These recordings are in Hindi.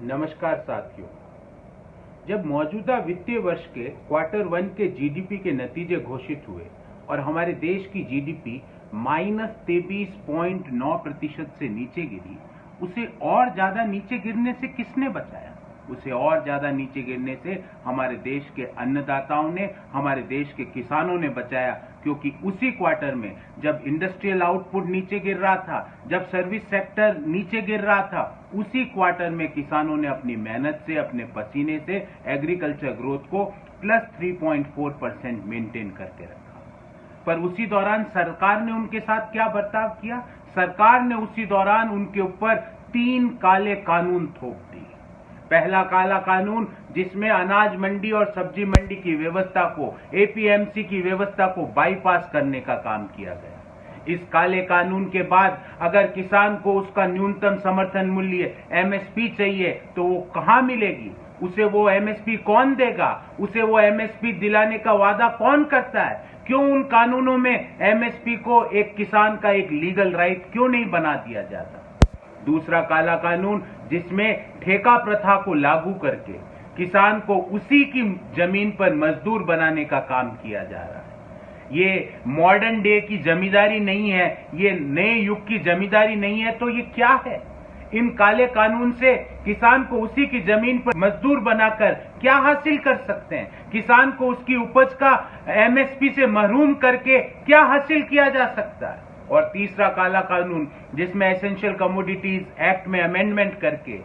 नमस्कार साथियों। जब मौजूदा वित्तीय वर्ष के क्वार्टर वन के जीडीपी के नतीजे घोषित हुए और हमारे देश की जीडीपी -23.9% से नीचे गिरी, उसे और ज्यादा नीचे गिरने से किसने बचाया? उसे और ज्यादा नीचे गिरने से हमारे देश के अन्नदाताओं ने, हमारे देश के किसानों ने बचाया, क्योंकि उसी क्वार्टर में जब इंडस्ट्रियल आउटपुट नीचे गिर रहा था, जब सर्विस सेक्टर नीचे गिर रहा था, उसी क्वार्टर में किसानों ने अपनी मेहनत से, अपने पसीने से एग्रीकल्चर ग्रोथ को +3.4% मेंटेन करके रखा। पर उसी दौरान सरकार ने उनके साथ क्या बर्ताव किया? सरकार ने उसी दौरान उनके ऊपर 3 काले कानून थोप दिए। पहला काला कानून, जिसमें अनाज मंडी और सब्जी मंडी की व्यवस्था को, एपीएमसी की व्यवस्था को बाईपास करने का काम किया गया। इस काले कानून के बाद अगर किसान को उसका न्यूनतम समर्थन मूल्य एमएसपी चाहिए तो वो कहां मिलेगी? उसे वो एमएसपी कौन देगा? उसे वो एमएसपी दिलाने का वादा कौन करता है? क्यों उन कानूनों में एमएसपी को एक किसान का एक लीगल राइट क्यों नहीं बना दिया जाता? दूसरा काला कानून, जिसमें ठेका प्रथा को लागू करके किसान को उसी की जमीन पर मजदूर बनाने का काम किया जा रहा है। ये मॉडर्न डे की जमींदारी नहीं है, ये नए युग की जमींदारी नहीं है, तो ये क्या है? इन काले कानून से किसान को उसी की जमीन पर मजदूर बनाकर क्या हासिल कर सकते हैं? किसान को उसकी उपज का एमएसपी से महरूम करके क्या हासिल किया जा सकता है? और तीसरा काला कानून, जिसमें एसेंशियल कमोडिटीज एक्ट में अमेंडमेंट करके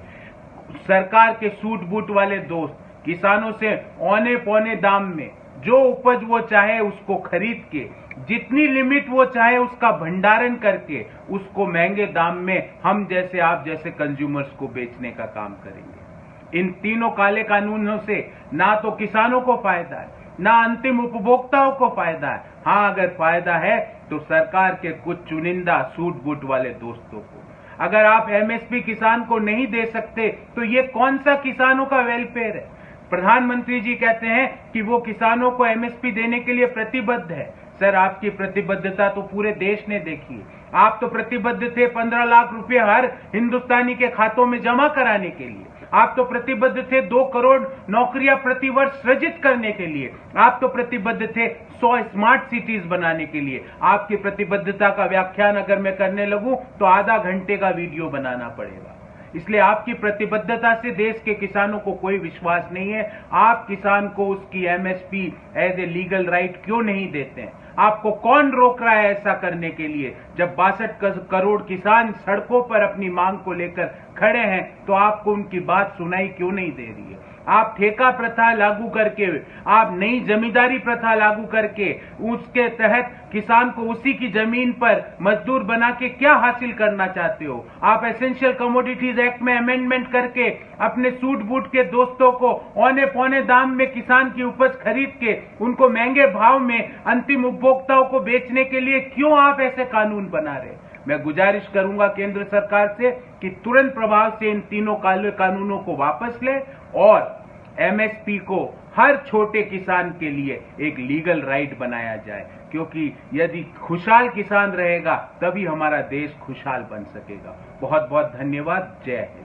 सरकार के सूट बूट वाले दोस्त किसानों से औने पौने दाम में जो उपज वो चाहे उसको खरीद के, जितनी लिमिट वो चाहे उसका भंडारण करके, उसको महंगे दाम में हम जैसे, आप जैसे कंज्यूमर्स को बेचने का काम करेंगे। इन तीनों काले कानूनों से ना तो किसानों को फायदा है, ना अंतिम उपभोक्ताओं को फायदा है। हाँ, अगर फायदा है तो सरकार के कुछ चुनिंदा सूट बूट वाले दोस्तों को। अगर आप एमएसपी किसान को नहीं दे सकते तो ये कौन सा किसानों का वेलफेयर है? प्रधानमंत्री जी कहते हैं कि वो किसानों को एमएसपी देने के लिए प्रतिबद्ध है। सर, आपकी प्रतिबद्धता तो पूरे देश ने देखी है। आप तो प्रतिबद्ध थे 15 लाख रुपए हर हिंदुस्तानी के खातों में जमा कराने के लिए। आप तो प्रतिबद्ध थे 2 करोड़ नौकरियां प्रतिवर्ष सृजित करने के लिए। आप तो प्रतिबद्ध थे 100 स्मार्ट सिटीज बनाने के लिए। आपकी प्रतिबद्धता का व्याख्यान अगर मैं करने लगूं तो आधा घंटे का वीडियो बनाना पड़ेगा। इसलिए आपकी प्रतिबद्धता से देश के किसानों को कोई विश्वास नहीं है। आप किसान को उसकी MSP as a legal right क्यों नहीं देते हैं? आपको कौन रोक रहा है ऐसा करने के लिए? जब 62 करोड़ किसान सड़कों पर अपनी मांग को लेकर खड़े हैं तो आपको उनकी बात सुनाई क्यों नहीं दे रही है? आप ठेका प्रथा लागू करके, आप नई जमींदारी प्रथा लागू करके, उसके तहत किसान को उसी की जमीन पर मजदूर बना के क्या हासिल करना चाहते हो? आप एसेंशियल कमोडिटीज एक्ट में अमेंडमेंट करके अपने सूट बूट के दोस्तों को औने पौने दाम में किसान की उपज खरीद के उनको महंगे भाव में अंतिम उपभोक्ताओं को बेचने के लिए क्यों आप ऐसे कानून बना रहे? मैं गुजारिश करूंगा केंद्र सरकार से कि तुरंत प्रभाव से इन तीनों काले कानूनों को वापस ले और एमएसपी को हर छोटे किसान के लिए एक लीगल राइट बनाया जाए, क्योंकि यदि खुशहाल किसान रहेगा तभी हमारा देश खुशहाल बन सकेगा। बहुत बहुत धन्यवाद। जय हिंद।